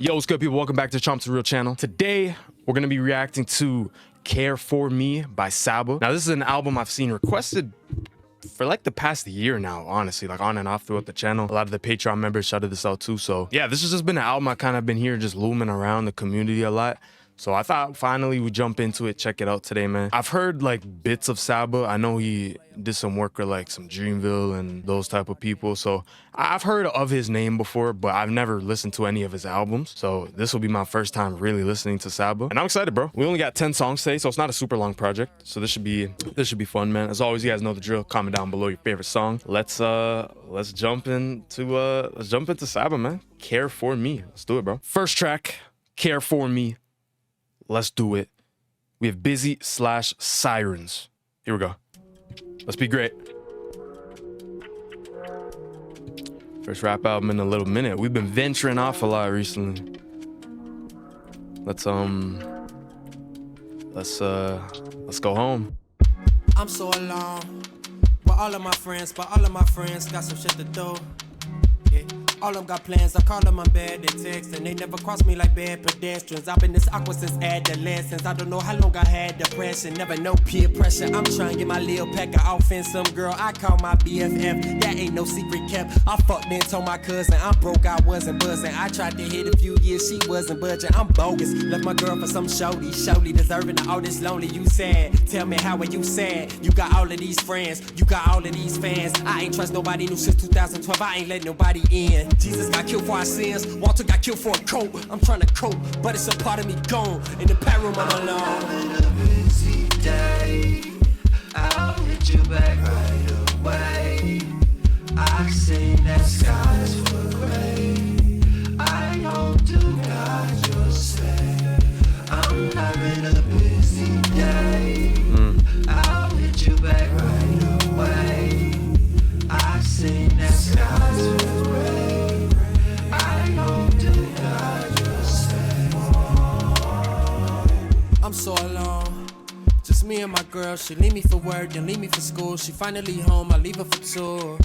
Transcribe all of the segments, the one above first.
Yo, what's good, people? Welcome back to Chomp's Real channel. Today, we're going to be reacting to Care For Me by SABA. Now, this is an album I've seen requested for like the past year now, honestly, like on and off throughout the channel. A lot of the Patreon members shouted this out too. So yeah, this has just been an album I kind of been here just looming around the community a lot. So I thought finally we jump into it, check it out today, man. I've heard like bits of SABA. I know he did some work with like some Dreamville and those type of people. So I've heard of his name before, but I've never listened to any of his albums. So this will be my first time really listening to SABA. And I'm excited, bro. We only got 10 songs today, so it's not a super long project. So this should be fun, man. As always, you guys know the drill. Comment down below your favorite song. Let's jump into SABA, man. Care For Me. Let's do it, bro. First track, Care For Me. Let's do it. We have Busy / Sirens. Here we go. Let's be great. First rap album in a little minute. We've been venturing off a lot recently. Let's go home. I'm so alone, but all of my friends got some shit to do. Yeah. All of them got plans, I call them on bad, they text, and they never cross me like bad pedestrians. I've been this awkward since adolescence. I don't know how long I had depression, never know peer pressure. I'm trying to get my little pack of offense. Some girl I call my BFF, that ain't no secret kept. I fucked and told my cousin I'm broke, I wasn't buzzing. I tried to hit a few years, she wasn't budging. I'm bogus, left my girl for some shorty deserving of all this lonely. You sad, tell me how are you sad? You got all of these friends, you got all of these fans. I ain't trust nobody new since 2012, I ain't let nobody in. Jesus got killed for our sins, Walter got killed for a coat. I'm trying to cope, but it's a part of me gone. In the pad room I'm alone. I'm in a busy day, I'll hit you back right away. I sing that skies for gray, I hope to God you'll say. I'm having a busy day, I'll hit you back right away. I sing that skies for gray, I'm so alone, just me and my girl. She leave me for work, then leave me for school. She finally home, I leave her for tour.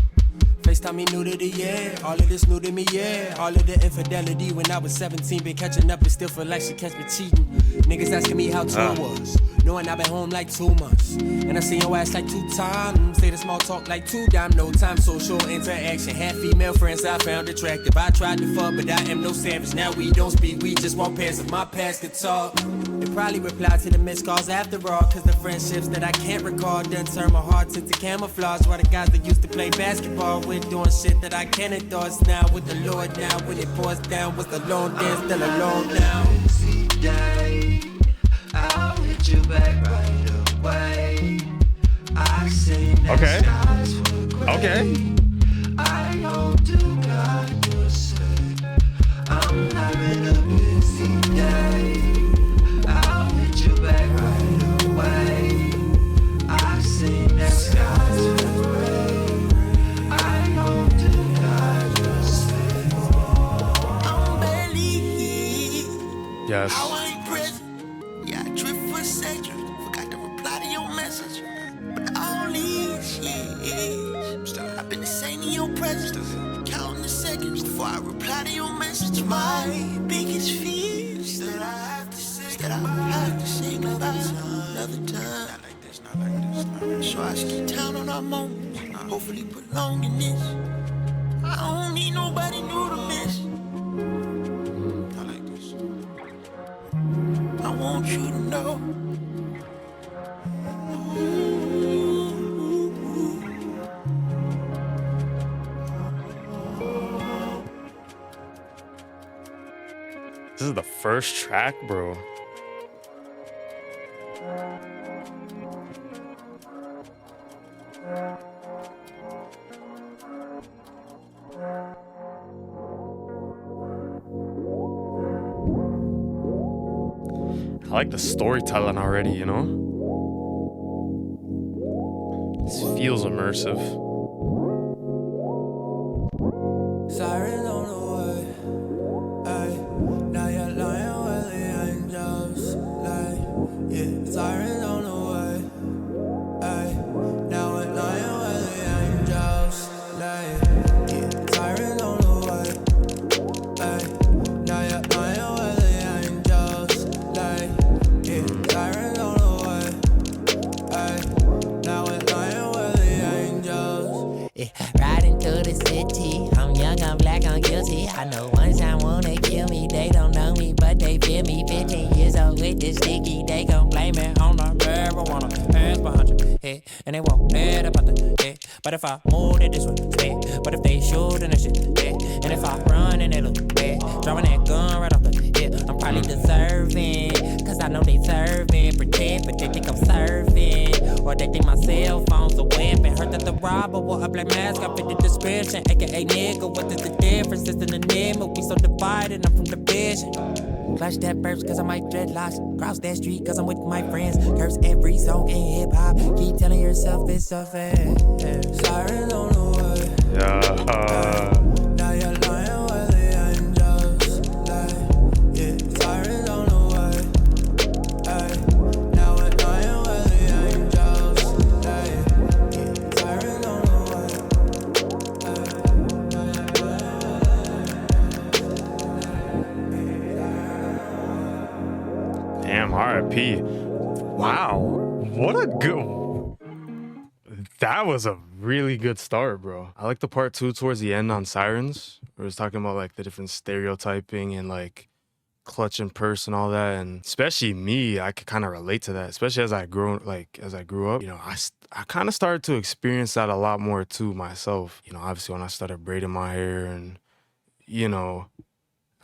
FaceTime me new to the year, all of this new to me, yeah. All of the infidelity when I was 17, been catching up and still feel like she catch me cheating. Niggas asking me how tour was, knowing I've been home like 2 months. And I seen your ass like 2 times, say the small talk like 2 dime. No time, social interaction, had female friends I found attractive. I tried to fuck, but I am no savage. Now we don't speak, we just walk past if my past could talk. They probably reply to the missed calls after all, cause the friendships that I can't recall done turn my heart into camouflage. While the guys that used to play basketball with doing shit that I can't endorse now with the Lord now. When it pours down, what's the long dance, still alone now. Busy day, I'll hit you back right away. I sing that skies for gray. Okay. I hope to God you'll say. I'm having a busy day, I'll hit you back right away. I sing that skies for gray, I hope to God you'll say. I'm barely here. Yes. I ain't present. Yeah, I drift for a second. Forgot to reply to your message. But all these years, I've been the same in your presence. Counting the seconds before I reply to your message. My biggest fear is that I have to sing about another time. Not like this, not like this, not like this. So I keep down on our moments. Hopefully prolong in this. I don't need nobody new to miss. Not like this. I want you to know. This is the first track, bro. I like the storytelling already, you know? This feels immersive. Sirens on the way, ay. Now you're lying where the angels lay. Yeah, sirens on the way, ay. Now we're lying where the angels lay. Yeah, sirens on the way, ay. Now you're lying it's sticky, they gon' blame it on the marijuana. Hands behind your head, and they won't head about the head. But if I move it this way, yeah. But if they shootin' and shit, yeah. And if I run and they look bad, dropping that gun right off the head, I'm probably deserving. Cause I know they serving, pretend, but they think I'm serving. Or they think my cell phone's a weapon. Heard that the robber wore a black mask, I fit the description. AKA nigga, what is the difference? It's in the name, but we so divided, I'm from the vision. Clutch that burps cause I might dreadlocks. Cross that street cause I'm with my friends. Curse every song in hip hop. Keep telling yourself it's so fair. Sirens on the way. Yeah. Now you're lying where the angels lie. Yeah, sirens on the way. Ay. Now we're lying where the angels lie. Yeah, sirens on the way. Damn, R.I.P. Wow. What a good... That was a really good start, bro. I like the part 2 towards the end on Sirens, where it's talking about like the different stereotyping and like clutch and purse and all that. And especially me, I could kind of relate to that, especially as I grew up. You know, I kind of started to experience that a lot more too myself. You know, obviously when I started braiding my hair and, you know,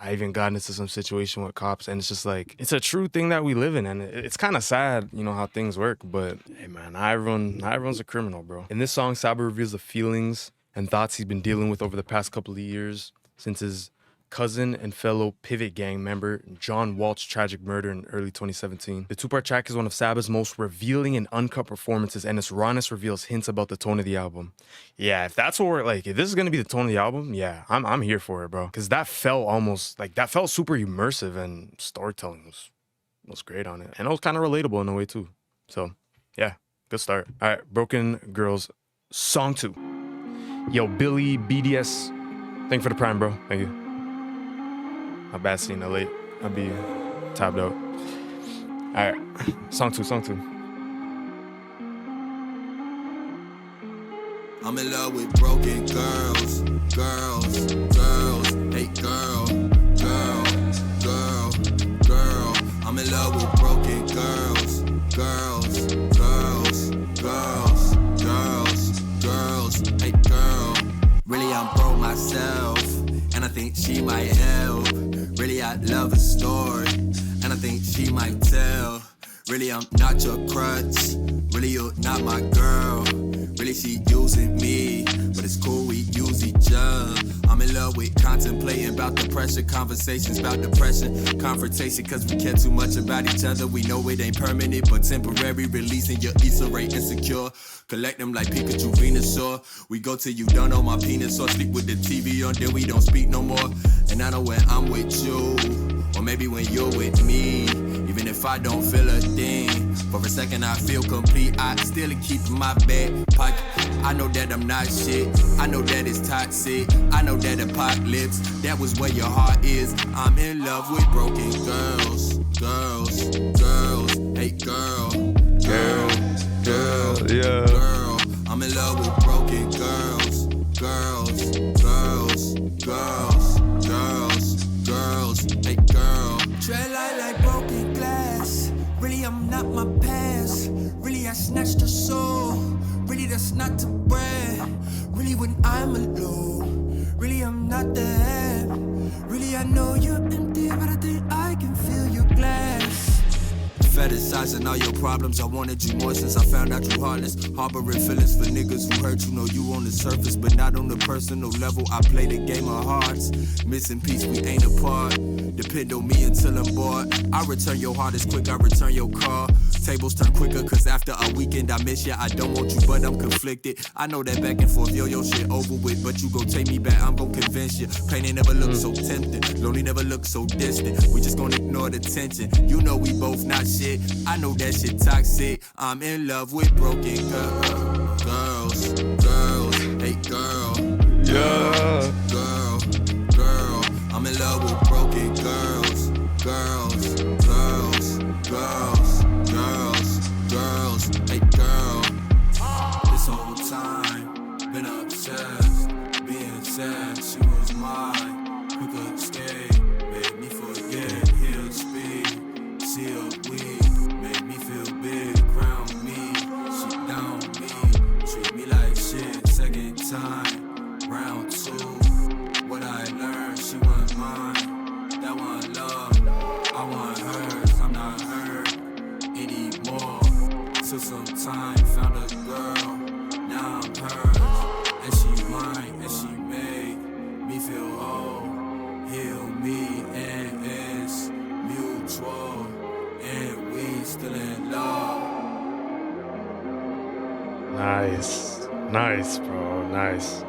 I even got into some situation with cops, and it's just like, it's a true thing that we live in, and it's kind of sad, you know, how things work, but hey man, not everyone's a criminal, bro. In this song, Saba reveals the feelings and thoughts he's been dealing with over the past couple of years since his cousin and fellow Pivot Gang member John Walt's tragic murder in early 2017. The 2-part track is one of Saba's most revealing and uncut performances, and its rawness reveals hints about the tone of the album. Yeah, if that's what we're like, if this is gonna be the tone of the album, yeah, I'm here for it, bro. Because that felt super immersive, and storytelling was great on it, and it was kind of relatable in a way too. So yeah, good start. All right, Broken Girls, song 2. Yo, Billy BDS, thank you for the prime, bro. Thank you. My bad seeing it late. I'll be tabbed out. All right, song 2. I'm in love with broken girls, hey girl. I'm in love with broken girls, hey girl. Really, I'm broke myself, and I think she might help. Really, I love a story, and I think she might tell. Really, I'm not your crutch. Really, you're not my girl. Really, she using me, but it's cool, we use each other. I'm in love with contemplating about the pressure, conversations about depression, confrontation, cause we care too much about each other. We know it ain't permanent, but temporary, releasing your Issa Rae insecure. Collect them like Pikachu Venusaur. We go till you don't know my penis, or sleep with the TV on, then we don't speak no more. And I know when I'm with you, or maybe when you're with me, even if I don't feel a thing, for a second I feel complete. I still keep my back pocket. I know that I'm not shit. I know that it's toxic. I know that apocalypse, that was where your heart is. I'm in love with broken girls, hey girl, Yeah. girl. I'm in love with broken girls, hey girl. Tread light like broken glass. Really, I'm not my past. Really, I snatched her soul. Really, that's not to brag. Really, when I'm alone. Really, I'm not that. Really, I know you're empty, but I think I can fill your glass. Fetishizing all your problems, I wanted you more since I found out you heartless. Harboring feelings for niggas who hurt you, know you on the surface, but not on the personal level. I play the game of hearts, missing piece, we ain't apart. Depend on me until I'm bored. I return your heart as quick, I return your call. Tables turn quicker, cause after a weekend I miss ya. I don't want you, but I'm conflicted. I know that back and forth, yo, shit over with, but you gon' take me back, I'm gon' convince you. Pain ain't never looked so tempting, lonely never looked so distant. We just gon' ignore the tension. You know we both not shit. I know that shit toxic. I'm in love with broken girls, hey girl, Yeah. girl. I'm in love with broken girls, hey girl. This whole time, been obsessed, being sad, she was mine. Quick escape, made me forget, he'll speak, see a we. want love, I want hers. I'm not her anymore. Took some time, found a girl, now I'm hers. And she mine, and she made me feel whole. Heal me, and it's mutual. And we still in love. Nice. Nice, bro. Nice.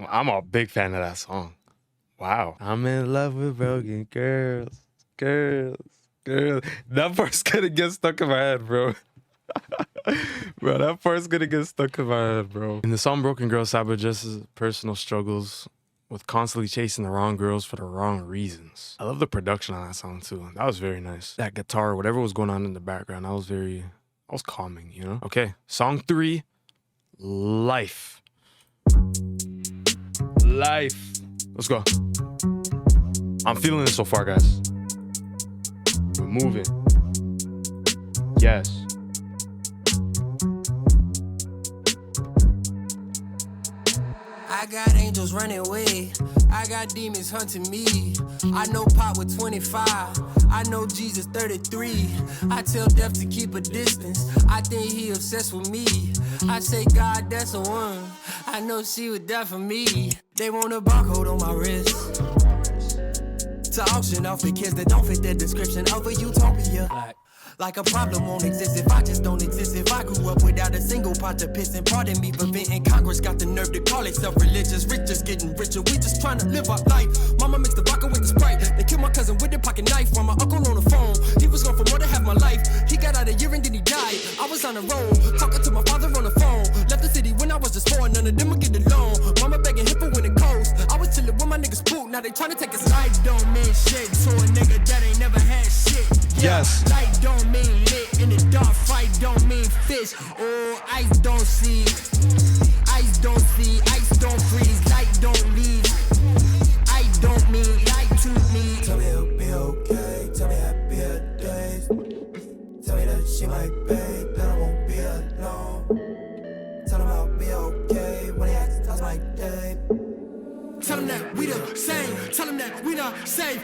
I'm a big fan of that song. Wow. I'm in love with broken girls. Girls. Girls. That part's gonna get stuck in my head, bro. Bro, that part's gonna get stuck in my head, bro. In the song Broken Girls, SABA addresses personal struggles with constantly chasing the wrong girls for the wrong reasons. I love the production on that song too. That was very nice. That guitar, whatever was going on in the background, that was calming, you know? Okay, song 3, Life. Life. Let's go. I'm feeling it so far, guys. We're moving. Yes. I got angels running away. I got demons hunting me. I know Pop with 25. I know Jesus 33. I tell death to keep a distance. I think he obsessed with me. I say, God, that's a one. I know she would die for me. They want a barcode on my wrist to auction off the kids that don't fit the description of a utopia. Like a problem won't exist if I just don't exist. If I grew up without a single pot to piss and pardon me for venting. Congress got the nerve to call itself religious. Rich just getting richer. We just trying to live our life. Mama mixed the vodka with the Sprite. They killed my cousin with their pocket knife while my uncle on the phone. He was gone for more than half my life. He got out a year and then he died. I was on the road talking to my father on the phone. Left the city when I was just 4. None of them would get along. Mama begging him for when it coast. I was chilling with my niggas poop. Now they trying to take his life. Don't mean shit to a nigga that ain't never had shit. Yes. Light don't mean lit in the dark. Fight don't mean fish. Oh, ice don't see. Ice don't see. Ice don't freeze. Light don't leave. I don't mean light to me. Tell me it'll be okay. Tell me happier days. Tell me that she might pay. That I won't be alone. Tell him I'll be okay when he asks how's my day. Tell him that we the same. Tell him that we not safe.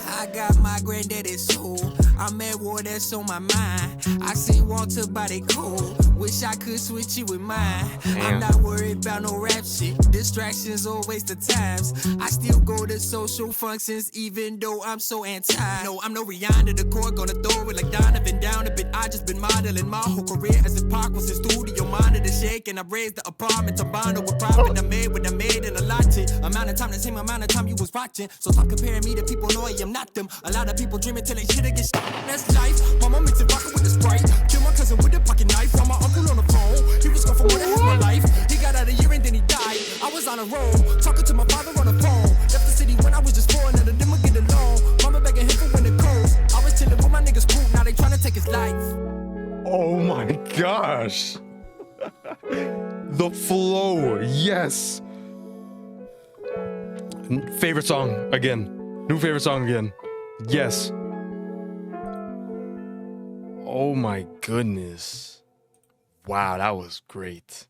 I got my granddaddy's soul. I'm at war, that's on my mind. I see Walter body cold. Wish I could switch it with mine. I'm not worried about no rap shit. Distractions or waste of times. I still go to social functions even though I'm so anti. No, I'm no Rihanna, the core gonna throw it like Donovan down a bit. I just been modeling my whole career as a park was in studio. Monitor shaking. I raised the apartment. Tombano with profit. I made what I made and a lot to. Amount of time, the same amount of time you was watching. So stop comparing me to people, know I am not them. A lot of people dreaming till they shit get shot. That's life. Mama mixed it vodka with the Sprite. Kill my cousin with a pocket knife. While my uncle on the phone. He was gone for more than half my life. He got out a year and then he died. I was on a road, talking to my father on the phone. Left the city when I was just 4. None of them would get along. Mama begging him for when it cold. I was chilling with my niggas cool. Now they trying to take his life. Oh my gosh. The flow. Yes. Favorite song again. New favorite song again. Yes. Oh my goodness. Wow, that was great.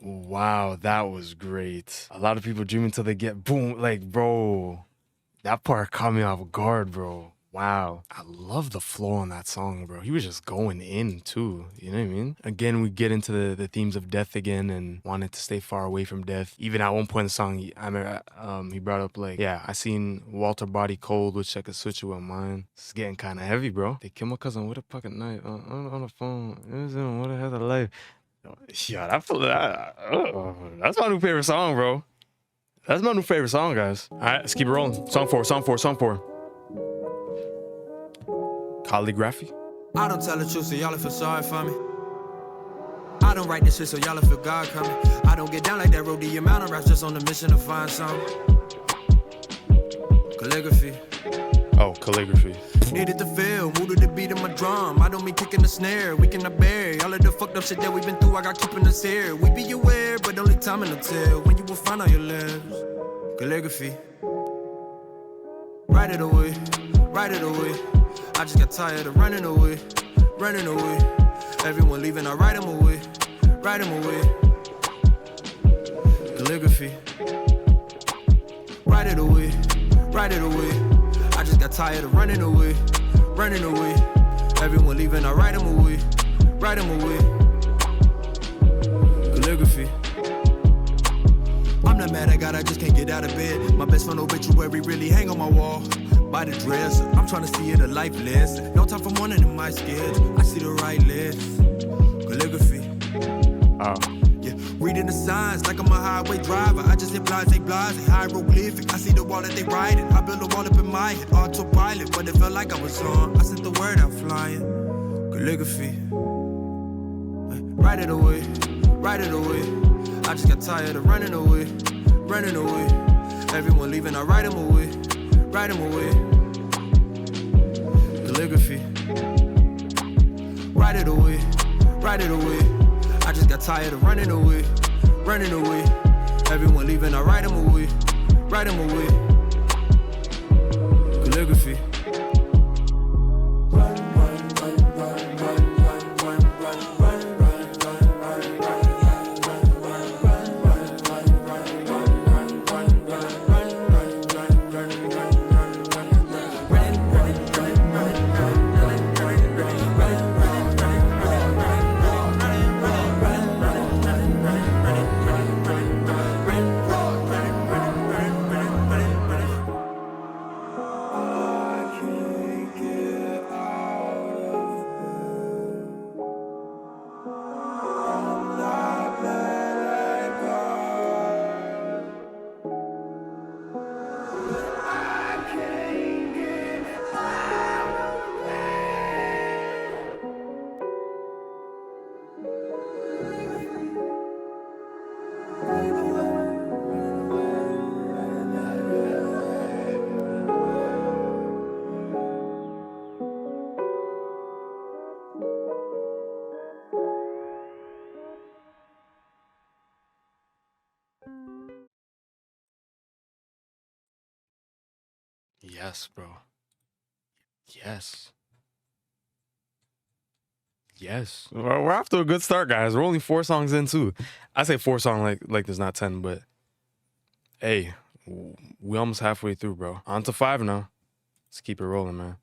Wow, that was great. A lot of people dream until they get boom. Like, bro, that part caught me off guard, bro. Wow. I love the flow on that song, bro. He was just going in too. You know what I mean? Again, we get into the themes of death again and wanted to stay far away from death. Even at one point in the song, I remember he brought up like, yeah, I seen Walter body cold, wish I could switch it with mine. It's getting kind of heavy, bro. They killed my cousin with a pocket knife on the phone. What a hell of life. Yeah, that's my new favorite song, bro. That's my new favorite song, guys. All right, let's keep it rolling. Song 4. Calligraphy. I don't tell the truth, so y'all feel sorry for me. I don't write this shit, so y'all feel God coming. I don't get down like that road, the amount of raps just on the mission to find some. Calligraphy. Oh, calligraphy. Needed to feel, moved to the beat of my drum. I don't mean kicking the snare, we cannot bear all of the fucked up shit that we've been through. I got keeping us here. We be aware, but only time in the tell when you will find out your lives. Calligraphy. Write it away, write it away. I just got tired of running away, running away. Everyone leaving, I write them away, write them away. Calligraphy. Write it away, write it away. I just got tired of running away, running away. Everyone leaving, I write them away, write them away. Calligraphy. I'm not mad at God, I just can't get out of bed. My best friend obituary really hang on my wall. By the dress, I'm trying to see it a life lesson. No time for morning in my schedule. I see the right list. Calligraphy. Yeah, reading the signs like I'm a highway driver. I just hit blase, hieroglyphic. I see the wall that they writing. I build a wall up in my head, autopilot. But it felt like I was on. I sent the word out flying. Calligraphy. Write it away, write it away. I just got tired of running away, running away. Everyone leaving, I write them away, write them away. Calligraphy. Write it away, write it away. I just got tired of running away, running away. Everyone leaving, I write them away, write them away. Calligraphy. Yes, bro. Yes. Yes. We're off to a good start, guys. We're only 4 songs in, too. I say 4 songs like there's not 10, but hey, we almost halfway through, bro. On to 5 now. Let's keep it rolling, man.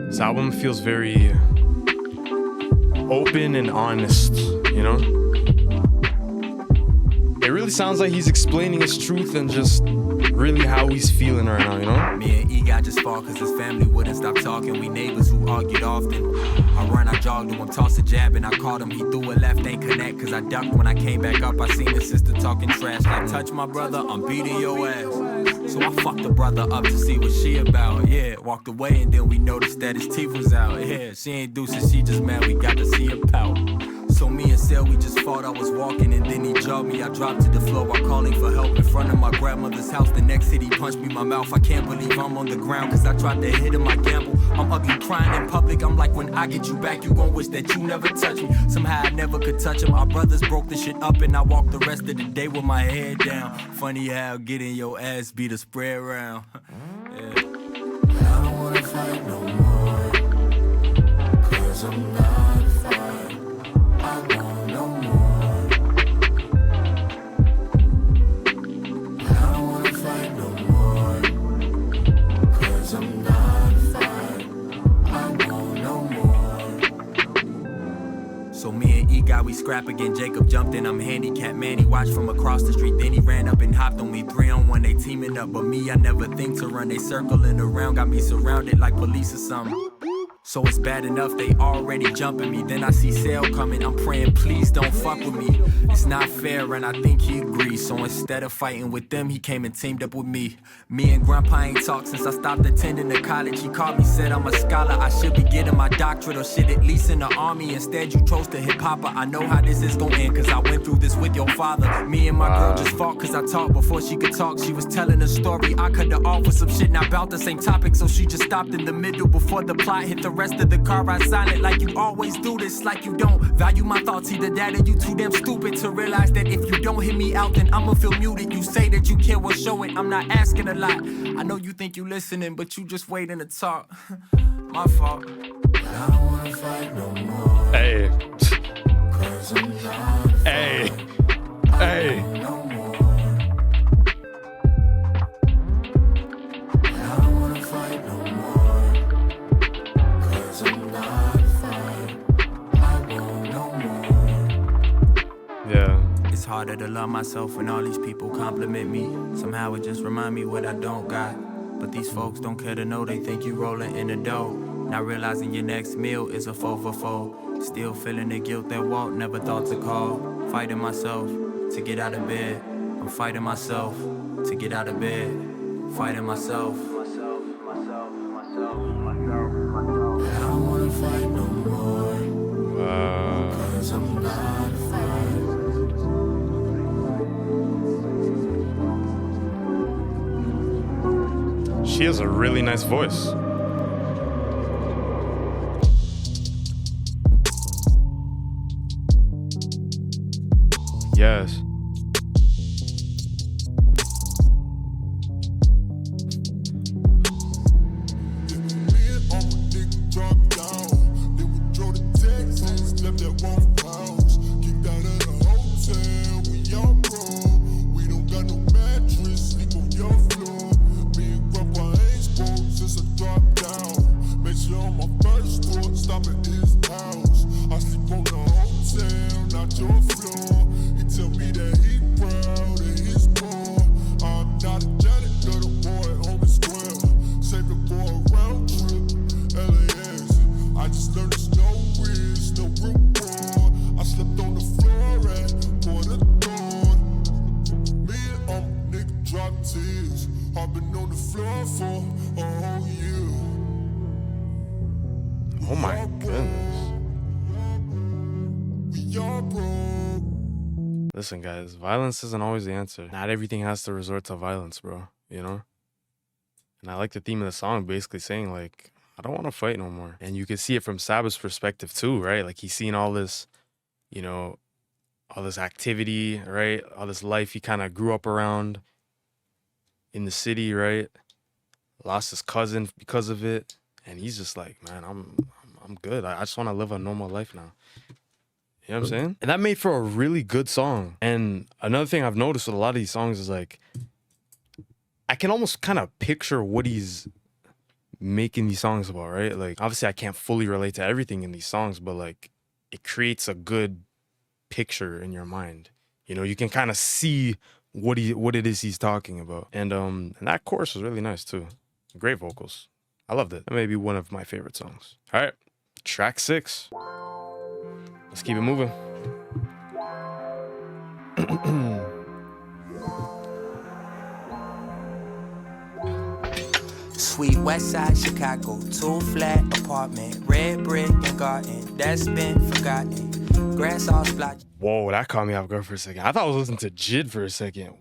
This album feels very open and honest, you know? It really sounds like he's explaining his truth and just really how he's feeling right now, you know? Me and E got just fought cause his family wouldn't stop talking. We neighbors who argued often. I run, I jogged him, tossed a jab and I caught him. He threw a left, ain't connect cause I ducked. When I came back up, I seen his sister talking trash. Like, touch my brother, I'm beating your ass. So I fucked the brother up to see what she about. Yeah, walked away and then we noticed that his teeth was out. Yeah, she ain't deuces, she just mad we got to see her pout. So me and Sel, we just fought. I was walking and then he jogged me. I dropped to the floor while calling for help in front of my grandmother's house. The next hit, he punched me in my mouth. I can't believe I'm on the ground, cause I tried to hit him, I gamble. I'm ugly crying in public. I'm like, when I get you back, you gon' wish that you never touched me. Somehow I never could touch him. Our brothers broke the shit up and I walked the rest of the day with my head down. Funny how getting your ass beat a spread around. Yeah. I don't wanna fight no more, cause I'm not fine. I want no more. I don't wanna fight no more, cause I'm not fine. I want no more. So me and E-Guy, we scrap again. Jacob jumped in, I'm handicapped. Man, he watched from across the street. Then he ran up and hopped on me. 3-on-1, they teaming up. But me, I never think to run. They circling around, got me surrounded like police or something. So it's bad enough they already jumping me. Then I see Sale coming, I'm praying please don't fuck with me. It's not fair and I think he agrees. So instead of fighting with them, he came and teamed up with me. Me and Grandpa ain't talked since I stopped attending the college. He called me, said I'm a scholar, I should be getting my doctorate or shit at least in the army. Instead you chose to hip hop. I know how this is gonna end cause I went through this with your father. Me and my girl just fought cause I talked before she could talk. She was telling a story, I cut her off with some shit not about the same topic. So she just stopped in the middle before the plot hit the rest of the car. I silent like you always do this, like you don't value my thoughts. Either that or you too damn stupid to realize that if you don't hear me out then I'ma feel muted. You say that you care, well show it. I'm not asking a lot. I know you think you listening but you just waiting to talk. My fault. I don't wanna fight no more. Hey. Cause I'm not Hey. fine. Hey. I want no more. I don't wanna fight no more. Cause I'm not fine. I want no more. Yeah. It's harder to love myself when all these people compliment me. Somehow it just remind me what I don't got. But these folks don't care to know, they think you rolling in the dough. Not realizing your next meal is a 4 for 4. Still feeling the guilt that Walt never thought to call. Fighting myself to get out of bed. I'm fighting myself to get out of bed. Fighting myself. I don't wanna fight no more. Cause I'm not fine. She has a really nice voice. Yes. Oh my goodness. Listen, guys, violence isn't always the answer. Not everything has to resort to violence, bro, you know? And I like the theme of the song basically saying, like, I don't want to fight no more. And you can see it from SABA's perspective too, right? Like, he's seen all this, you know, all this activity, right? All this life he kind of grew up around in the city, right? Lost his cousin because of it. And he's just like, man, I'm good. I just want to live a normal life now. You know what I'm saying? And that made for a really good song. And another thing I've noticed with a lot of these songs is like, I can almost kind of picture what he's making these songs about, right? Like, obviously I can't fully relate to everything in these songs, but like, it creates a good picture in your mind. You know, you can kind of see what it is he's talking about. And that chorus was really nice too. Great vocals. I loved it. That may be one of my favorite songs. All right, track 6. Let's keep it moving. Sweet West Side Chicago, 2-flat apartment, red brick and garden, that's been forgotten. Grass all splotchy. Whoa, that caught me off guard for a second. I thought I was listening to Jid for a second.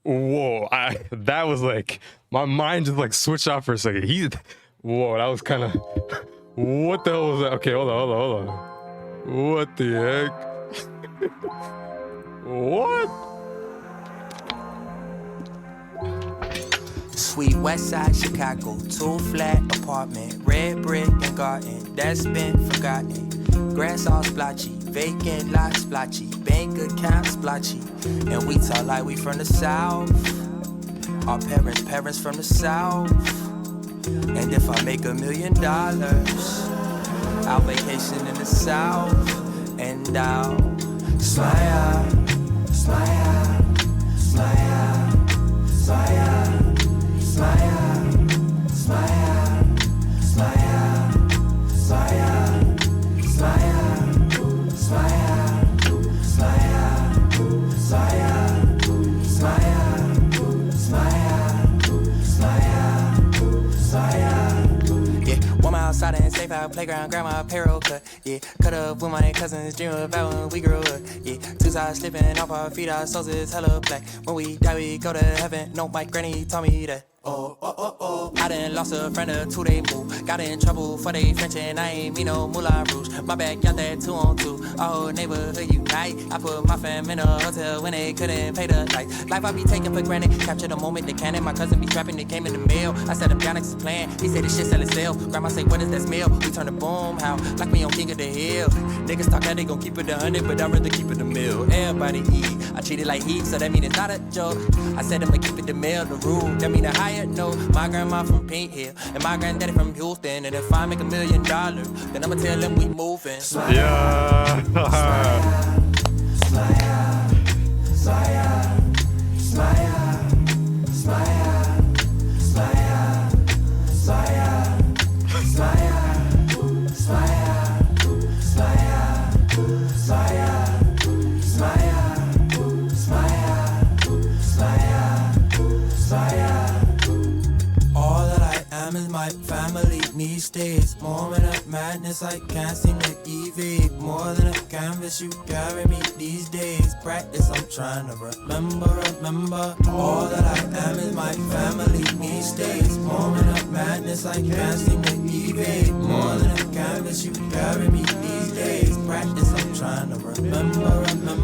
Whoa, that was like, my mind just like switched off for a second. Whoa, that was kind of, what the hell was that? Okay, hold on. What the heck? What? Sweet West Side Chicago, 2-flat apartment, red brick and garden, that's been forgotten. Grass all splotchy, vacant lots splotchy, bank account splotchy, and we talk like we from the South. Our parents from the South. And if I make $1 million, I'll vacation in the South, and I'll smile, smile, smile, smile, smile, smile, smile, smile, smile, smile, yeah, woman outside and safe out playground, grandma apparel cut. Yeah, cut up with my cousins, dream about when we grew up. Yeah, 2 sides slipping off our feet, our souls is hella black. When we die, we go to heaven. No, my granny taught me that. I done lost a friend or 2, they moved. Got in trouble for they French and I ain't mean no Moulin Rouge. My back got that 2-on-2, our whole neighborhood unite. I put my fam in a hotel when they couldn't pay the light. Life I be taking for granted, capture the moment, the cannon. My cousin be trapping, it came in the mail. I set him down next to plan, he said this shit sell itself. Grandma say, what is that smell? We turn the boom, how? Like me on King of the Hill. Niggas talk that they gon' keep it 100, but I'd rather keep it a mill. Everybody eat, I treat it like heat, so that mean it's not a joke. I said I'ma keep it the mill, the rule, that mean a higher note. My grandma from Pink Hill, and my granddaddy from Houston. And if I make $1 million, then I'ma tell them we moving. Yeah. Is my family these days. Moment of madness, I can't seem to evade. More than a canvas, you carry me these days. Practice, I'm trying to remember. All that I am is my family these days. Moment of madness, I can't seem to evade. More than a canvas, you carry me these days. Practice, I'm trying to remember.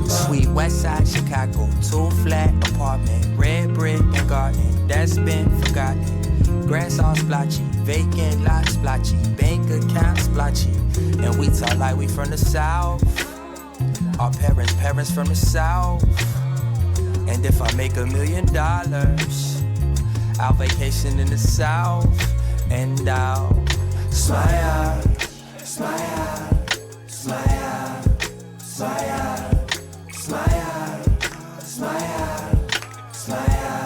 Sweet West Side Chicago, 2-flat apartment, red brick and garden, that's been forgotten. Grass all splotchy, vacant lots splotchy, bank account splotchy, and we talk like we from the South. Our parents from the South. And if I make $1 million, I'll vacation in the South, and I'll smile, smile, smile, smile, smile, smile, smile, smile.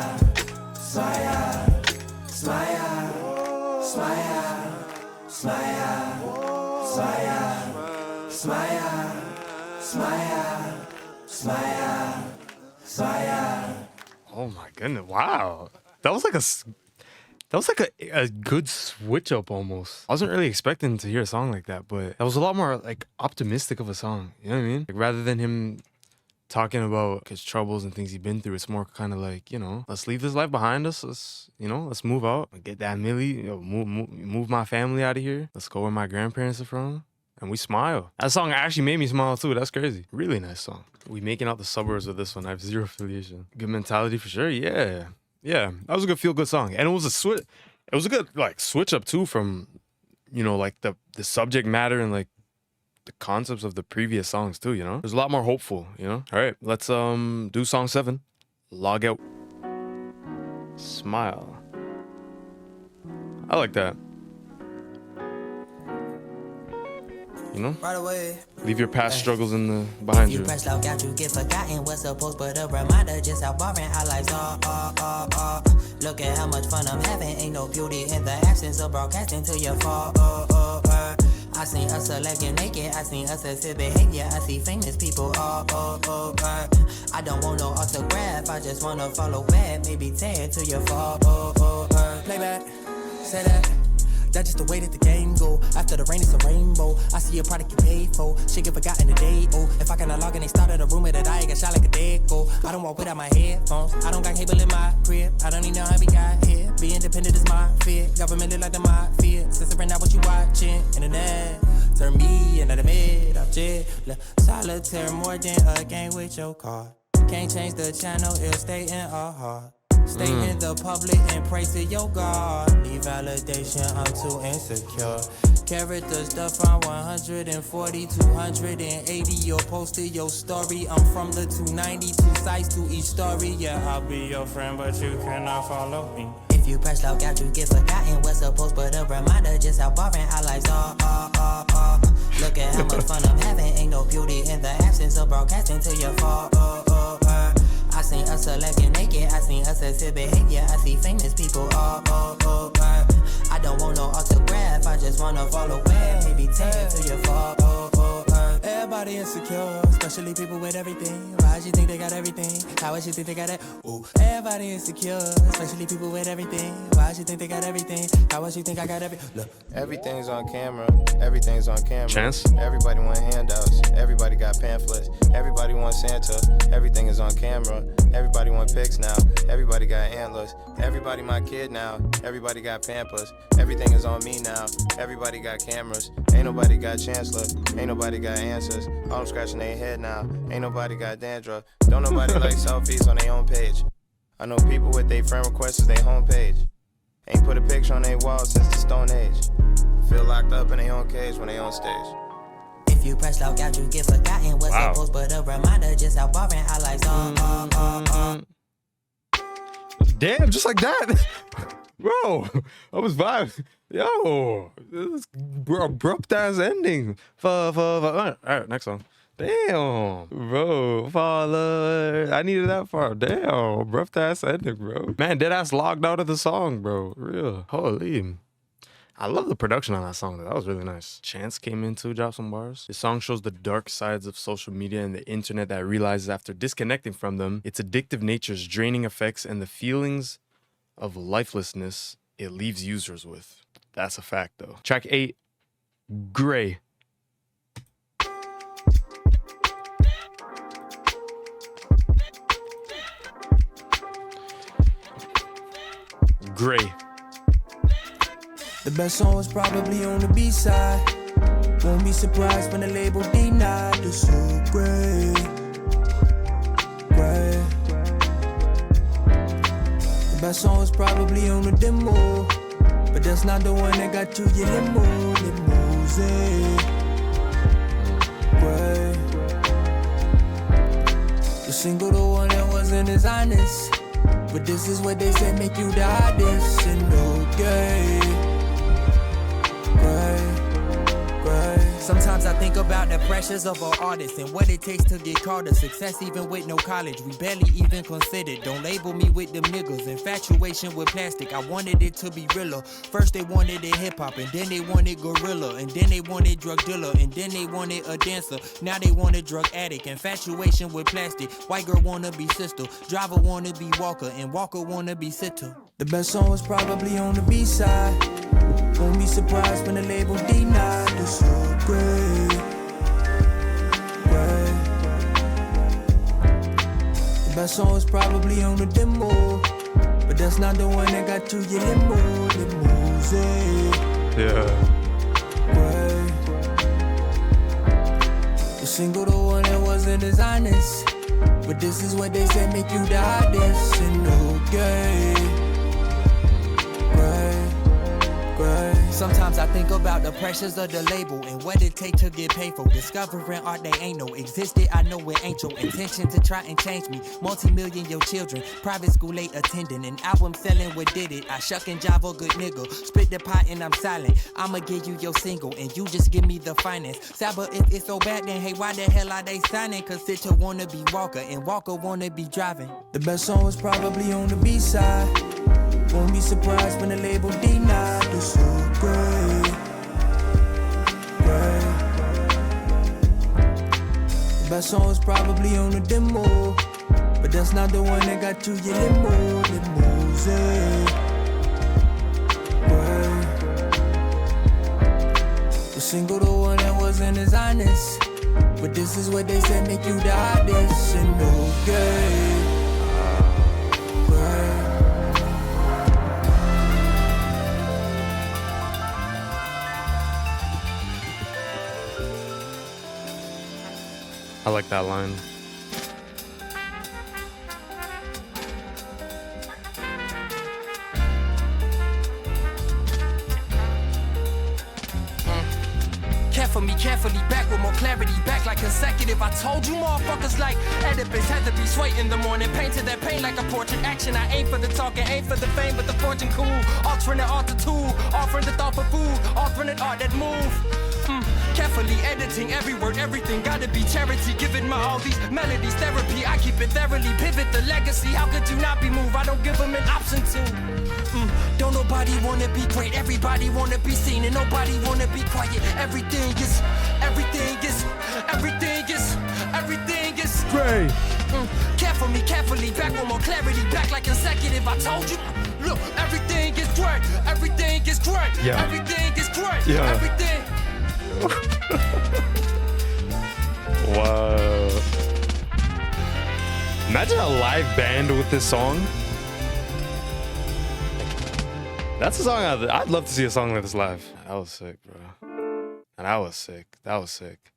Smile, smile, smile, smile, smile, smile, smile. Oh my goodness! Wow, that was like a good switch up almost. I wasn't really expecting to hear a song like that, but that was a lot more like optimistic of a song. You know what I mean? Like, rather than him talking about his troubles and things he's been through, it's more kind of like, you know, let's leave this life behind us. Let's move out, get that milli, move my family out of here. Let's go where my grandparents are from, and we smile. That song actually made me smile too. That's crazy. Really nice song. We making out the suburbs with this one. I have zero affiliation. Good mentality for sure. Yeah. That was a good feel-good song, and it was a switch. It was a good like switch up too from, you know, like the subject matter and like the concepts of the previous songs too, you know? There's a lot more hopeful, you know? All right, let's do song 7, Log Out. Smile. I like that. You know? Right away. Leave your past struggles behind you. You press log out, you get forgotten what's supposed, but a reminder just how boring our lives are. Look at how much fun I'm having, ain't no beauty in the absence of broadcasting till you fall. I seen us select you naked, I seen us exhibit behavior, I see famous people all over. I don't want no autograph, I just wanna follow back, maybe tag to your follower. Playback, say that. That's just the way that the game go. After the rain, it's a rainbow. I see a product you paid for. Shit get forgotten today. Oh, if I cannot log in, they started a rumor that I got shot like a dead go. I don't walk without my headphones. I don't got cable in my crib. I don't even know how we got here. Be independent is my fear. Government look like the mafia. Censoring out what you watching. Internet turn me into the mid object. Solitaire more than a game with your card. Can't change the channel, it'll stay in our heart. Stay in the public and pray to your God. Need validation, I'm too insecure. Character stuff from 140, 280. Your posted your story. I'm from the 290, 2 sides to each story. Yeah, I'll be your friend, but you cannot follow me. If you press logout, you get forgotten what's supposed, but a reminder just how boring our lives are. Look at how much fun I'm having. Ain't no beauty in the absence of broadcasting till you fall. I seen us select you naked, I seen us exhibit behavior, I see famous people all over. I don't want no autograph, I just wanna follow back, maybe tag to your fall. Everybody insecure, especially people with everything. Why you think they got everything? How would you think they got it? Ooh. Everybody insecure, especially people with everything. Why you think they got everything? How would you think I got everything? Look, everything's on camera. Everything's on camera. Chance? Everybody want handouts. Everybody got pamphlets. Everybody wants Santa. Everything is on camera. Everybody want pics now. Everybody got antlers. Everybody my kid now. Everybody got Pampers. Everything is on me now. Everybody got cameras. Ain't nobody got chancellor. Ain't nobody got answers. All them scratching their head now. Ain't nobody got dandruff. Don't nobody like selfies on their own page. I know people with their friend requests as their homepage. Ain't put a picture on their wall since the Stone Age. Feel locked up in their own cage when they on stage. If you press logout, you get forgotten what's supposed, but a reminder just how boring our lives are. Damn, just like that. Bro, I was vibing. Yo, this abrupt ass ending. All right, next song. Damn, bro, father. I needed that part. Damn, abrupt ass ending, bro. Man, dead ass logged out of the song, bro. Real. Holy. I love the production on that song. That was really nice. Chance came in to drop some bars. The song shows the dark sides of social media and the internet that realizes after disconnecting from them, its addictive nature's draining effects and the feelings of lifelessness it leaves users with. That's a fact, though. Track 8, Gray. Gray. The best song was probably on the B-side. Won't be surprised when the label denied. It's so great, great. The best song was probably on the demo, but that's not the one that got you your limousine. Great. The single, the one that wasn't as honest, but this is what they said make you the hottest. And okay. Sometimes I think about the pressures of an artist and what it takes to get caught a success even with no college. We barely even considered. Don't label me with them niggas. Infatuation with plastic. I wanted it to be realer. First they wanted it hip hop and then they wanted gorilla and then they wanted drug dealer and then they wanted a dancer. Now they wanted drug addict. Infatuation with plastic. White girl wanna be sister. Driver wanna be Walker and Walker wanna be sitter. The best song was probably on the B-side. Won't be surprised when the label denied. It's so great, great. The best song was probably on the demo, but that's not the one that got you your limousine. Yeah. Great. The single, the one that wasn't as honest, but this is what they said make you the hottest. And okay. Sometimes I think about the pressures of the label and what it takes to get paid for. Discovering art they ain't no existed, I know it ain't your intention to try and change me. Multi-million your children, private school late attending, an album selling what did it. I shuck and jive a good nigga, split the pot and I'm silent. I'ma give you your single and you just give me the finance. SABA, if it's so bad then hey why the hell are they signing? Cause Sitter wanna be Walker and Walker wanna be driving. The best song was probably on the B-side. Won't be surprised when the label denied. It's so great, great. best song was probably on the demo, but that's not the one that got you your limousine. The single, the one that wasn't as honest, but this is what they said make you the hottest. And no good. I like that line. Carefully, back with more clarity, back like consecutive. I told you motherfuckers like Oedipus had to be swayed in the morning, painted that pain like a portrait. Action, I ain't for the talking, ain't for the fame, but the fortune cool. Alternate altitude, offering the thought for food, alternate art that move. Carefully editing every word, everything gotta be charity. Giving my all these melodies therapy. I keep it thoroughly, pivot the legacy. How could you not be moved? I don't give them an option to. Don't nobody wanna be great, everybody wanna be seen, and nobody wanna be quiet. Everything is Great. Carefully, back with more clarity, back like consecutive. I told you, look, everything is great, everything is great, Yeah. everything is great, Yeah. everything. Wow. Imagine a live band with this song. That's a song I'd love to see a song like this live. That was sick, bro. And that was sick. That was sick.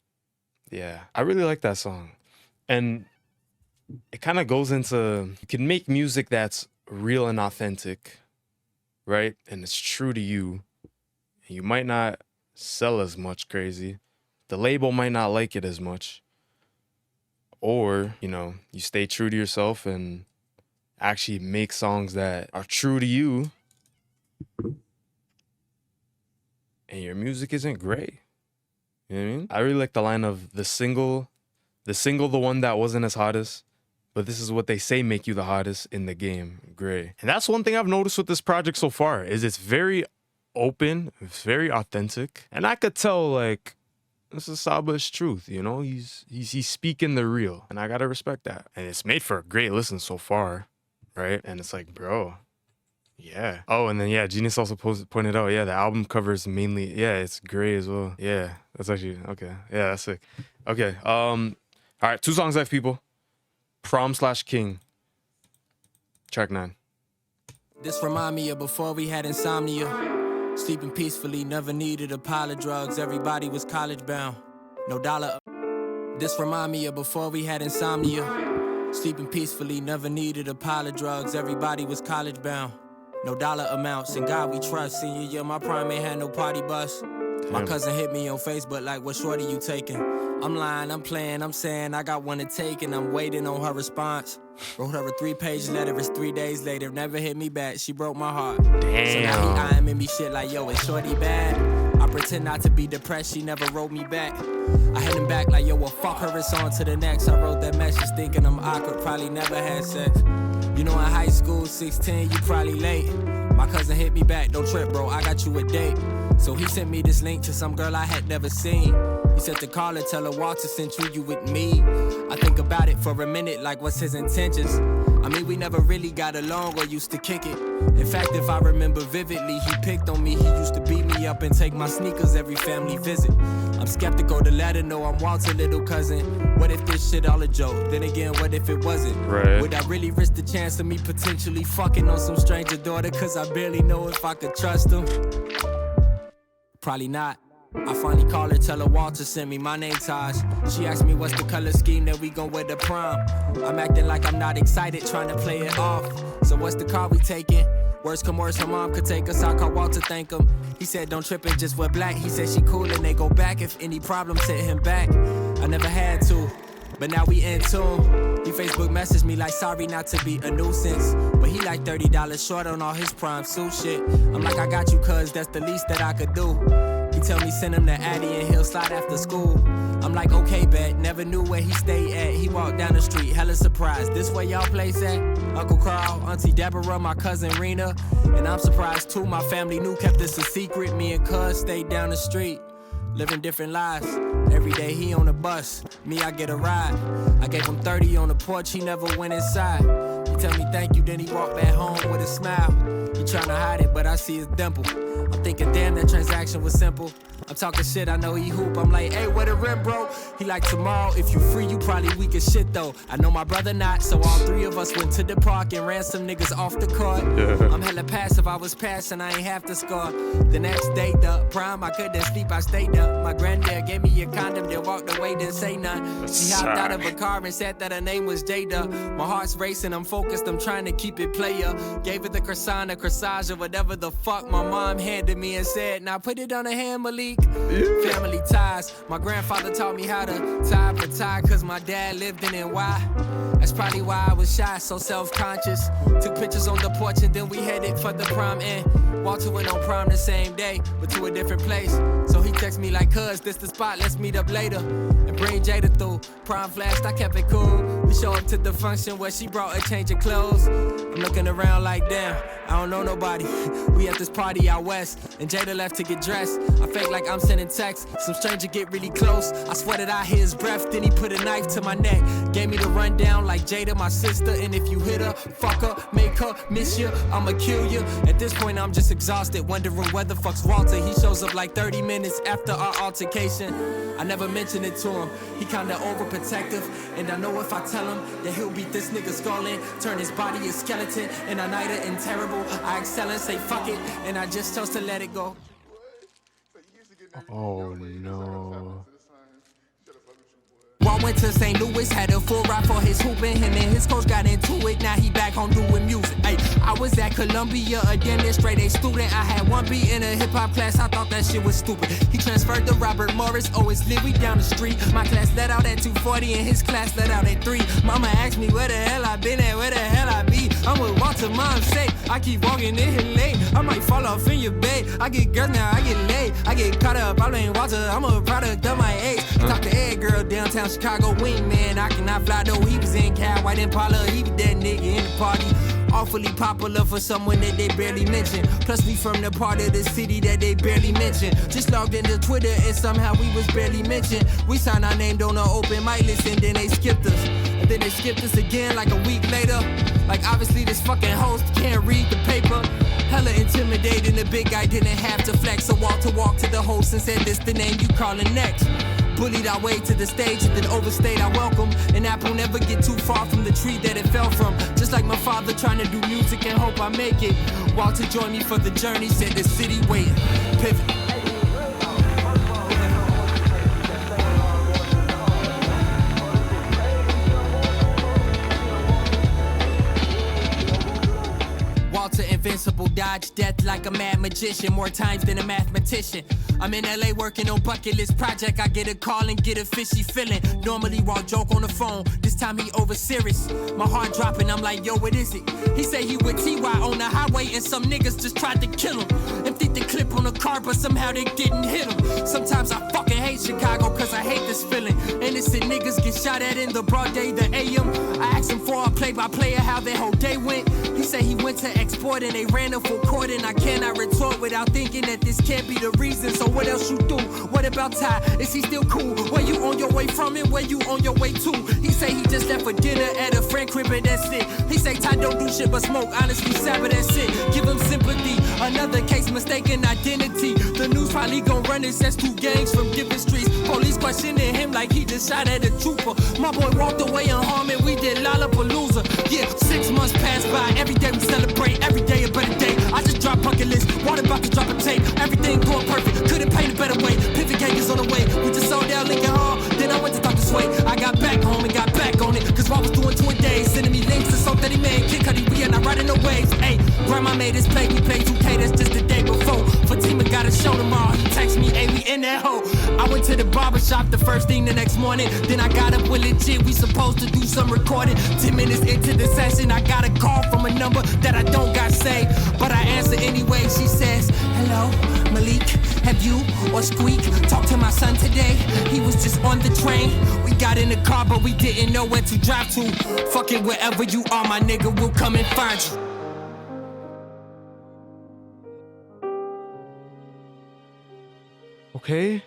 Yeah, I really like that song. And it kind of goes into, you can make music that's real and authentic, right? And it's true to you. And you might not sell as much crazy. The label might not like it as much. Or, you know, you stay true to yourself and actually make songs that are true to you. And your music isn't gray. You know what I mean? I really like the line of the single, the one that wasn't as hottest, but this is what they say make you the hottest in the game, gray. And that's one thing I've noticed with this project so far, is it's very open, it's very authentic. And I could tell, like, this is Saba's truth, you know? He's speaking the real, and I gotta respect that. And it's made for a great listen so far, right? And it's like, bro, yeah. Oh, and then, yeah, Genius also pointed out, yeah, the album cover is mainly, yeah, it's gray as well. Yeah, that's actually, okay. Yeah, that's sick. Okay, all right, 2 songs left, people. Prom/King, track 9. This remind me of before we had insomnia. Sleeping peacefully, never needed a pile of drugs. Everybody was college bound, no dollar. This remind me of before we had insomnia. Sleeping peacefully, never needed a pile of drugs. Everybody was college bound, no dollar amounts. In God we trust. Senior year, my prime ain't had no party bus. My cousin hit me on Facebook like, what shorty you taking? I'm lying, I'm playing, I'm saying I got one to take, and I'm waiting on her response. Wrote her a 3-page letter, it's 3 days later, never hit me back, she broke my heart. Damn. So now he eyeing me shit like, yo, is shorty bad? I pretend not to be depressed, she never wrote me back. I hit him back like, yo, well, fuck her, it's on to the next. I wrote that message thinking I'm awkward, probably never had sex. You know, in high school, 16, you probably late. My cousin hit me back, don't trip, bro, I got you a date. So he sent me this link to some girl I had never seen. He said to call her, tell her Walter sent you with me. I think about it for a minute, like what's his intentions? I mean, we never really got along or used to kick it. In fact, if I remember vividly, he picked on me. He used to beat me up and take my sneakers every family visit. I'm skeptical to let her know I'm Walter's little cousin. What if this shit all a joke? Then again, what if it wasn't? Right. Would I really risk the chance of me potentially fucking on some stranger daughter? Cause I barely know if I could trust him. Probably not. I finally called her, tell her Walter sent me, my name Taj. She asked me what's the color scheme that we gon' wear to prom. I'm acting like I'm not excited, trying to play it off. So what's the car we taking? Worst come worse, her mom could take us. I call Walter, thank him. He said don't trip and just wear black. He said she cool and they go back. If any problems, hit him back. I never had to, but now we in tune. He Facebook messaged me like, sorry not to be a nuisance, but he like $30 short on all his prom suit shit. I'm like, I got you cuz that's the least that I could do. He tell me send him to Addie and he'll slide after school. I'm like, okay, bet. Never knew where he stayed at. He walked down the street, hella surprised. This where y'all place at? Uncle Carl, Auntie Deborah, my cousin Rena. And I'm surprised too, my family knew, kept this a secret. Me and cuz stayed down the street, living different lives. Every day he on the bus, me I get a ride. I gave him 30 on the porch, he never went inside. He tell me thank you, then he walked back home with a smile. He tryna hide it, but I see his dimple. I'm thinking, damn, that transaction was simple. I'm talking shit, I know he hoop. I'm like, hey, where the rent, bro? He like, tomorrow, if you free, you probably weak as shit, though. I know my brother not, so all three of us went to the park and ran some niggas off the court. I'm hella passive, I was passing, I ain't have to score. The next day, the prom, I couldn't sleep, I stayed up. My granddad gave me a condom, then walked away, didn't say none. She hopped out of a car and said that her name was Jada. My heart's racing, I'm focused, I'm trying to keep it player. Gave it the croissant, a corsage, or whatever the fuck my mom handed me and said, now put it on a hand, Malik. Family ties. My grandfather taught me how to tie for tie, cause my dad lived in NY. That's probably why I was shy, so self-conscious. Took pictures on the porch and then we headed for the prom. And Walter went on prom the same day, but to a different place. So he texted me like, cuz, this the spot, let's meet up later. And bring Jada through. Prom flashed, I kept it cool. We show up to the function where she brought a change of clothes. I'm looking around like, damn, I don't know nobody. We at this party out west, and Jada left to get dressed. I fake like I'm sending texts. Some stranger get really close. I swear that I hear his breath, then he put a knife to my neck. Gave me the rundown like Jada, my sister. And if you hit her, fuck her, make her miss you, I'ma kill you. At this point, I'm just exhausted, wondering where the fuck's Walter. He shows up like 30 minutes after our altercation. I never mentioned it to him. He kinda overprotective, and I know if I tell him that he'll beat this nigga skull in, turn his body a skeleton, and I night it and terrible. I excel and say fuck it, and I just chose to let it go. Oh no. I went to St. Louis, had a full ride for his hooping. Him and his coach got into it, now he back home doing music. Ay, I was at Columbia, a damn near straight A student. I had one beat in a hip-hop class, I thought that shit was stupid. He transferred to Robert Morris, oh, it's lit, we down the street. My class let out at 2:40 and his class let out at 3. Mama asked me where the hell I been at, where the hell I be. I'm with Walter, mom's safe, I keep walking in here late. I might fall off in your bed, I get girls now, I get laid. I get caught up, I blame Walter, I'm a product of my age. Talk to Ed girl downtown Chicago, wingman, I cannot fly though. He was in Cal, White Impala, he was that nigga in the party. Awfully popular for someone that they barely mention. Plus we from the part of the city that they barely mention. Just logged into Twitter and somehow we was barely mentioned. We signed our name on an open mic list and then they skipped us. And then they skipped us again like a week later. Like obviously this fucking host can't read the paper. Hella intimidating, the big guy didn't have to flex. So Walter walked to the host and said, this the name you calling next. Bullied our way to the stage and then overstayed our welcome. An apple never get too far from the tree that it fell from. Just like my father trying to do music and hope I make it. Walter joined me for the journey, said the city waiting. Pivot. Walter invincible, dodge death like a mad magician, more times than a mathematician. I'm in LA working on bucket list project. I get a call and get a fishy feeling. Normally raw joke on the phone, this time he over serious. My heart dropping, I'm like, yo, what is it? He say he with TY on the highway and some niggas just tried to kill him. Emptied the clip on the car, but somehow they didn't hit him. Sometimes I fucking hate Chicago, cause I hate this feeling. Innocent niggas get shot at in the broad day, the AM. I asked him for a play-by-play of how their whole day went. He said he went to export and they ran him for court, and I cannot retort without thinking that this can't be the reason. So what else you do? What about Ty? Is he still cool? Where you on your way from and where you on your way to? He say he just left for dinner at a friend crib and that's it. He say Ty don't do shit but smoke, honestly SABA, that's it. Give him sympathy, another case mistaken identity. The news probably gon' run it, says 2 gangs from different streets. Police questioning him like he just shot at a trooper. My boy walked away unharmed and we did Lollapalooza. Yeah, 6 months passed by, every day we celebrate, every day a better day. I just dropped bucket list, water about to drop a tape. Everything going perfect, couldn't paint a better way. Pivot gang is on the way, we just sold out Lincoln Hall. Then I went to Dr. Sway, I got back home and got back on it. Cause what I was doing 2 a day, sending me links to something that he made. Kid Cudi, we are not riding no waves. Ayy, grandma made us play, we played 2K, that's just the day before. Fatima got a show tomorrow, he text me, ayy, we in that hoe. I went to the barber shop the first thing the next morning. Then I got up with legit, we supposed to do some recording. 10 minutes into the session, I got a call from a number that I don't got saved. But I answer anyway, she says, hello, Malik, have you or Squeak talked to my son today? He was just on the train. We got in the car, but we didn't know where to drive to. Fuck it, wherever you are, my nigga, we'll come and find you. Okay.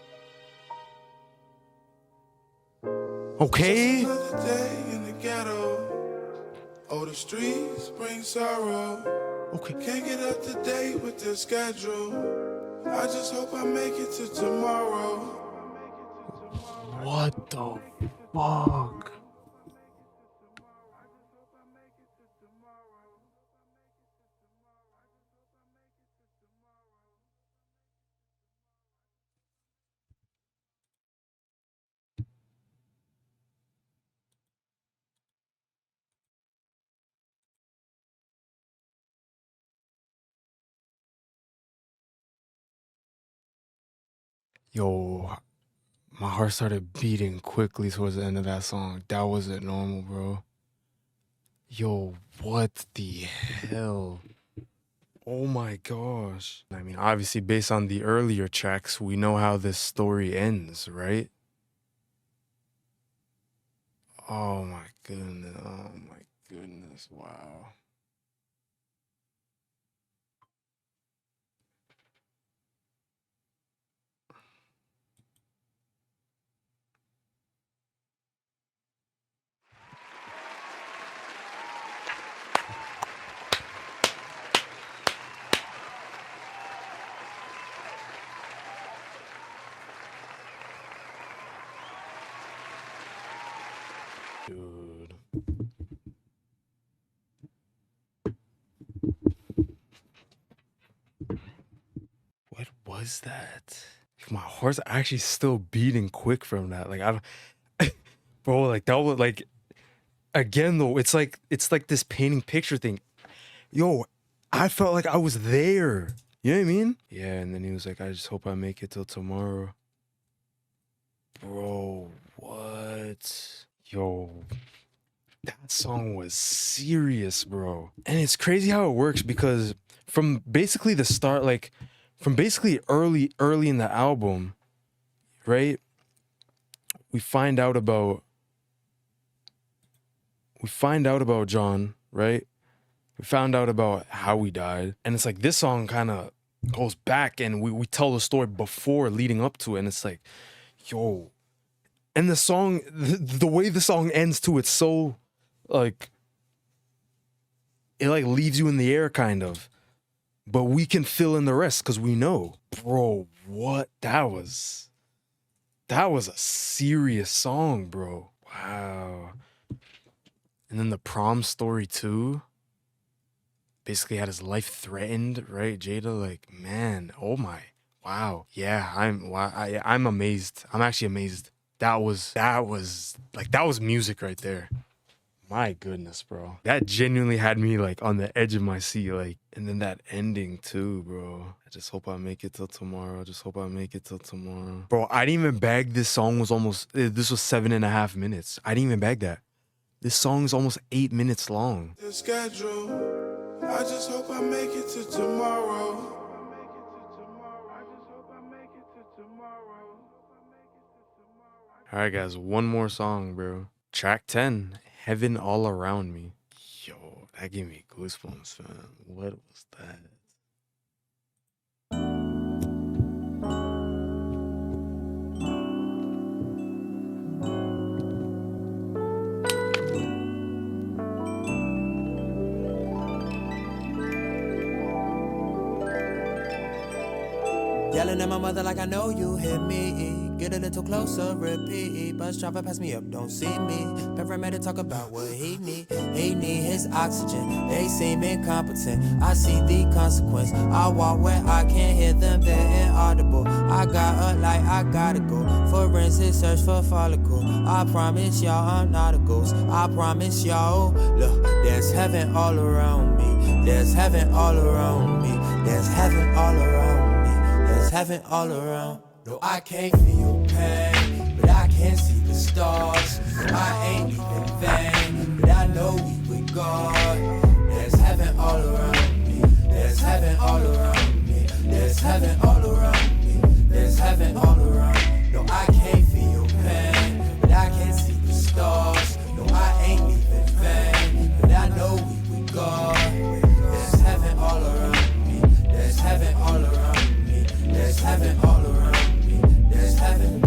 Okay. Another day in the ghetto. Oh, the streets bring sorrow. Okay. Can't get up to date with the schedule. I just hope I make it to tomorrow. What the fuck? Yo, my heart started beating quickly towards the end of that song. That wasn't normal, bro. Yo, what the hell? Oh my gosh. I mean, obviously, based on the earlier tracks, we know how this story ends, right? Oh my goodness. Oh my goodness. Wow. Dude. What was that? My heart's actually still beating quick from that. Like, I don't, bro, like, that was like, again, though, it's like this painting picture thing. Yo, I felt like I was there. You know what I mean? Yeah, and then he was like, I just hope I make it till tomorrow. Bro, what? Yo, that song was serious, bro. And it's crazy how it works because from basically the start, like from basically early in the album, right? We find out about John, right? We found out about how he died. And it's like this song kind of goes back and we tell the story before leading up to it. And it's like, yo. And the song, the way the song ends too, it's so like, it like leaves you in the air kind of. But we can fill in the rest because we know. Bro, what? That was a serious song, bro. Wow. And then the prom story too. Basically had his life threatened, right? Jada, like, man, oh my, wow. Yeah, I'm amazed. I'm actually amazed. That was music right there. My goodness, bro. That genuinely had me like on the edge of my seat, like, and then that ending too, bro. I just hope I make it till tomorrow. Just hope I make it till tomorrow. Bro, I didn't even bag this song was this was 7.5 minutes. I didn't even bag that. This song is almost 8 minutes long. The schedule. I just hope I make it to tomorrow. All right, guys, one more song, bro. Track 10, Heaven All Around Me. Yo, that gave me goosebumps, man. What was that? Yelling at my mother like I know you hear me. Get a little closer, repeat. Bus driver pass me up, don't see me. Paramedic talk about what he need. He need his oxygen. They seem incompetent. I see the consequence. I walk where I can't hear them. They're inaudible. I got a light, I gotta go. Forensic search for follicle. I promise y'all I'm not a ghost. I promise y'all. Look, there's heaven all around me. There's heaven all around me. There's heaven all around me. There's heaven all around. No, I can't feel pain, but I can see the stars. No, I ain't even vain, but I know we with God. There's heaven all around me. There's heaven all around me. There's heaven all around me. There's heaven all around. No, I can't feel pain, but I can see the stars. No, I ain't even vain, but I know we with God. There's heaven all around me. There's heaven all around me. There's heaven all around me. There's heaven.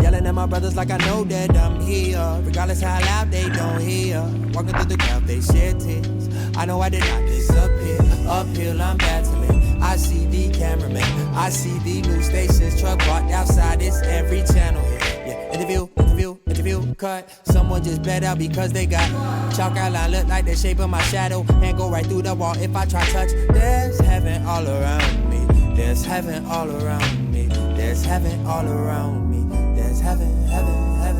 Yelling at my brothers like I know that I'm here. Regardless how loud they don't hear. Walking through the crowd, they shed tears. I know I did not disappear. Uphill, I'm battling. I see the cameraman. I see the news stations. Truck parked outside. It's every channel here. Yeah, interview, cut. Someone just bled out because they got chalk outline. Look like the shape of my shadow. And go right through the wall if I try touch. There's heaven all around me. There's heaven all around me. There's heaven all around me. There's heaven.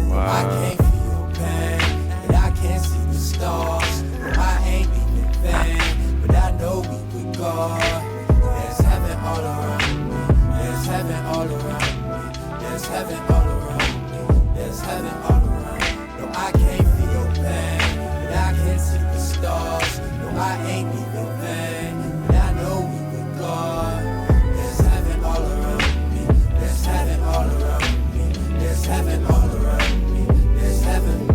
Wow. I can't feel pain, but I can't see the stars. No, I ain't leaving vain, but I know we with God. There's heaven all around me. There's heaven all around me. There's heaven all around me. There's heaven all around me. No, I can't feel pain, but I can't see the stars. No, I ain't leaving vain, but I know we with God. There's heaven all around me. There's heaven all around me. There's heaven all around me. There's heaven.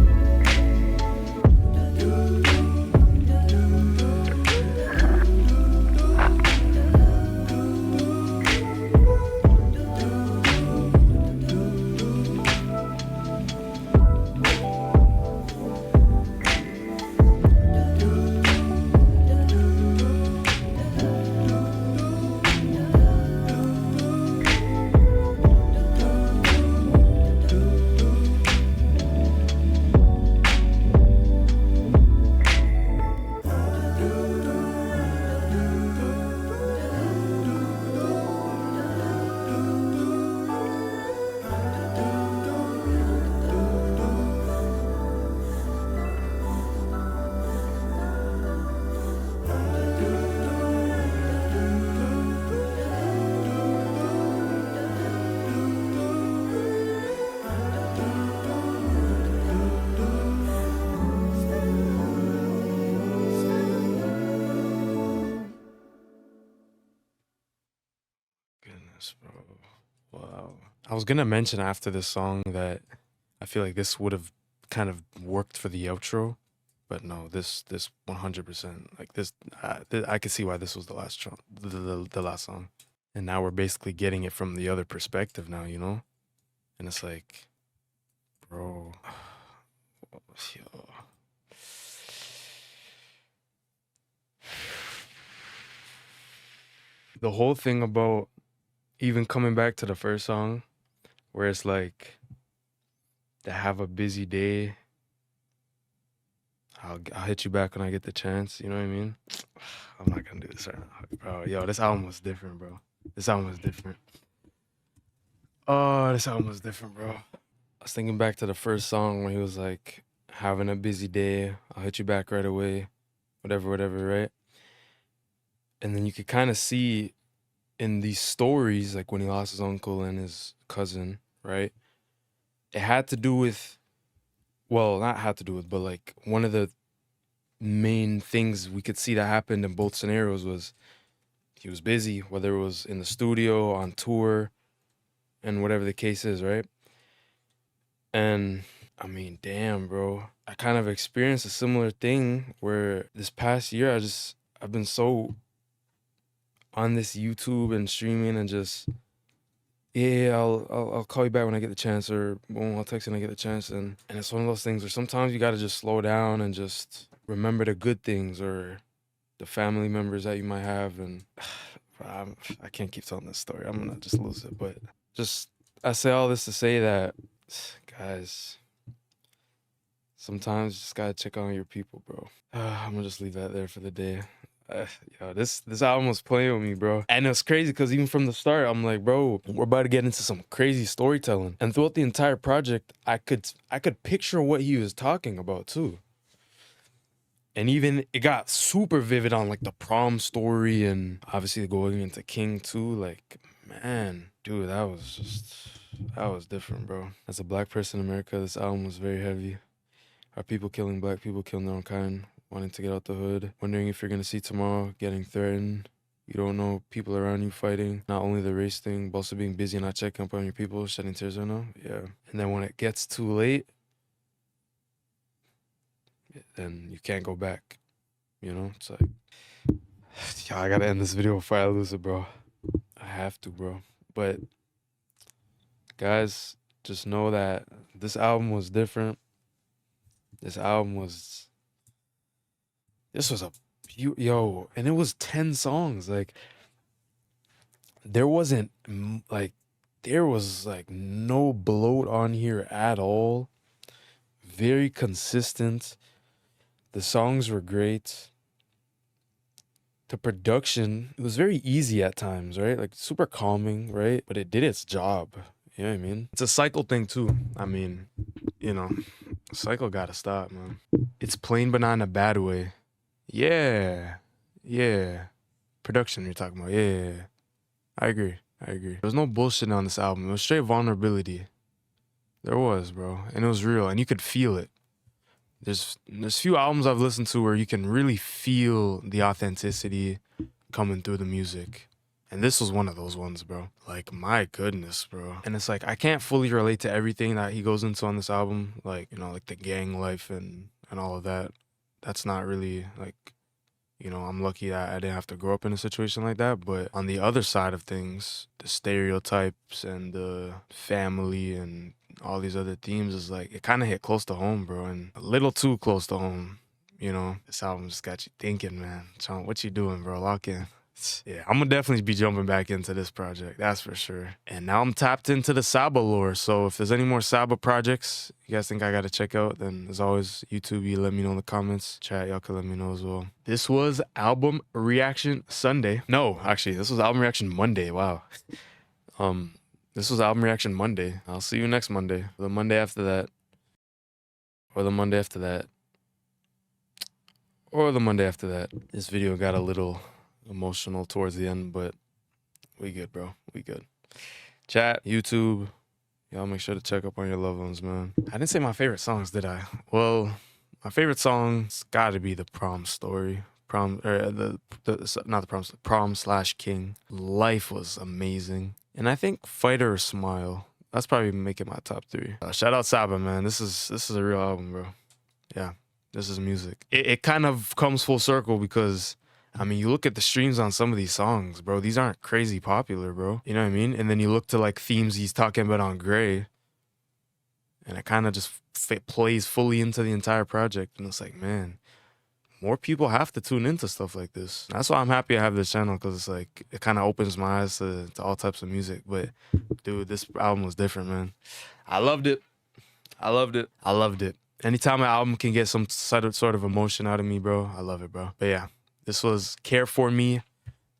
Goodness, bro. Wow. I was gonna mention after this song that I feel like this would have kind of worked for the outro, but no, this 100%, like this, I could see why this was the last the last song, and now we're basically getting it from the other perspective now, you know, and it's like, bro, yo. The whole thing about even coming back to the first song, where it's like, to have a busy day, I'll hit you back when I get the chance, you know what I mean? I'm not gonna do this right now, bro. Yo, this album was different, bro. This album was different. Oh, this album was different, bro. I was thinking back to the first song where he was like, having a busy day, I'll hit you back right away, whatever, right? And then you could kind of see in these stories, like when he lost his uncle and his cousin, right? It had to do with, well, not had to do with, but like one of the main things we could see that happened in both scenarios was he was busy, whether it was in the studio, on tour, and whatever the case is, right? And I mean, damn, bro. I kind of experienced a similar thing where this past year I've been so on this YouTube and streaming and just, yeah, I'll call you back when I get the chance, or boom, I'll text you when I get the chance. And it's one of those things where sometimes you gotta just slow down and just remember the good things or the family members that you might have. And I can't keep telling this story. I'm gonna just lose it. But just, I say all this to say that, guys, sometimes you just gotta check on your people, bro. I'm gonna just leave that there for the day. Yo, this album was playing with me, bro. And it's crazy because even from the start, I'm like, bro, we're about to get into some crazy storytelling. And throughout the entire project, I could picture what he was talking about too. And even it got super vivid on like the prom story and obviously going into King too. Like, man, dude, that was different, bro. As a black person in America, this album was very heavy. Are people killing black people, killing their own kind? Wanting to get out the hood, wondering if you're gonna see tomorrow, getting threatened. You don't know people around you fighting. Not only the race thing, but also being busy and not checking up on your people, shedding tears right now. Yeah. And then when it gets too late, then you can't go back. You know? It's like, yo, I gotta end this video before I lose it, bro. I have to, bro. But guys, just know that this album was different. This was and it was 10 songs. Like, there was no bloat on here at all. Very consistent. The songs were great. The production, it was very easy at times, right? Like, super calming, right? But it did its job. You know what I mean? It's a cycle thing too. I mean, cycle gotta stop, man. It's plain but not in a bad way. Yeah. Production you're talking about. Yeah. I agree. There was no bullshit on this album. It was straight vulnerability. There was, bro. And it was real. And you could feel it. There's few albums I've listened to where you can really feel the authenticity coming through the music. And this was one of those ones, bro. Like, my goodness, bro. And it's like, I can't fully relate to everything that he goes into on this album. Like, like the gang life and all of that. That's not really, like, I'm lucky that I didn't have to grow up in a situation like that. But on the other side of things, the stereotypes and the family and all these other themes is like, it kind of hit close to home, bro. And a little too close to home, This album just got you thinking, man. Sean, what you doing, bro? Lock in. Yeah, I'm gonna definitely be jumping back into this project, that's for sure. And now I'm tapped into the SABA lore, so if there's any more SABA projects you guys think I gotta check out, then as always, YouTube, you let me know in the comments. Chat, y'all can let me know as well. This was Album Reaction Sunday. No, actually, this was Album Reaction Monday, wow. This was Album Reaction Monday. I'll see you next Monday, or the Monday after that, or the Monday after that, or the Monday after that. This video got a little emotional towards the end, but we good, bro. We good. Chat, YouTube, y'all make sure to check up on your loved ones, man. I didn't say my favorite songs, did I? Well, my favorite song's gotta be the Prom story. Prom / King. Life was amazing. And I think Fighter or Smile, that's probably making my top 3. Shout out SABA, man. This is a real album, bro. Yeah, this is music. It kind of comes full circle because, I mean, you look at the streams on some of these songs, bro. These aren't crazy popular, bro. You know what I mean? And then you look to, like, themes he's talking about on Gray, and it kind of just plays fully into the entire project. And it's like, man, more people have to tune into stuff like this. That's why I'm happy I have this channel, because it's like, it kind of opens my eyes to all types of music. But, dude, this album was different, man. I loved it. Anytime an album can get some sort of emotion out of me, bro, I love it, bro. But yeah. This was Care For Me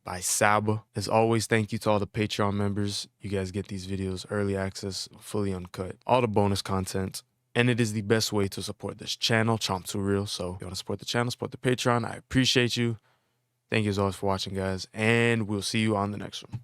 by SABA. As always, thank you to all the Patreon members. You guys get these videos early access, fully uncut, all the bonus content. And it is the best way to support this channel, Chomp Too Real. So if you want to support the channel, support the Patreon. I appreciate you. Thank you as always for watching, guys. And we'll see you on the next one.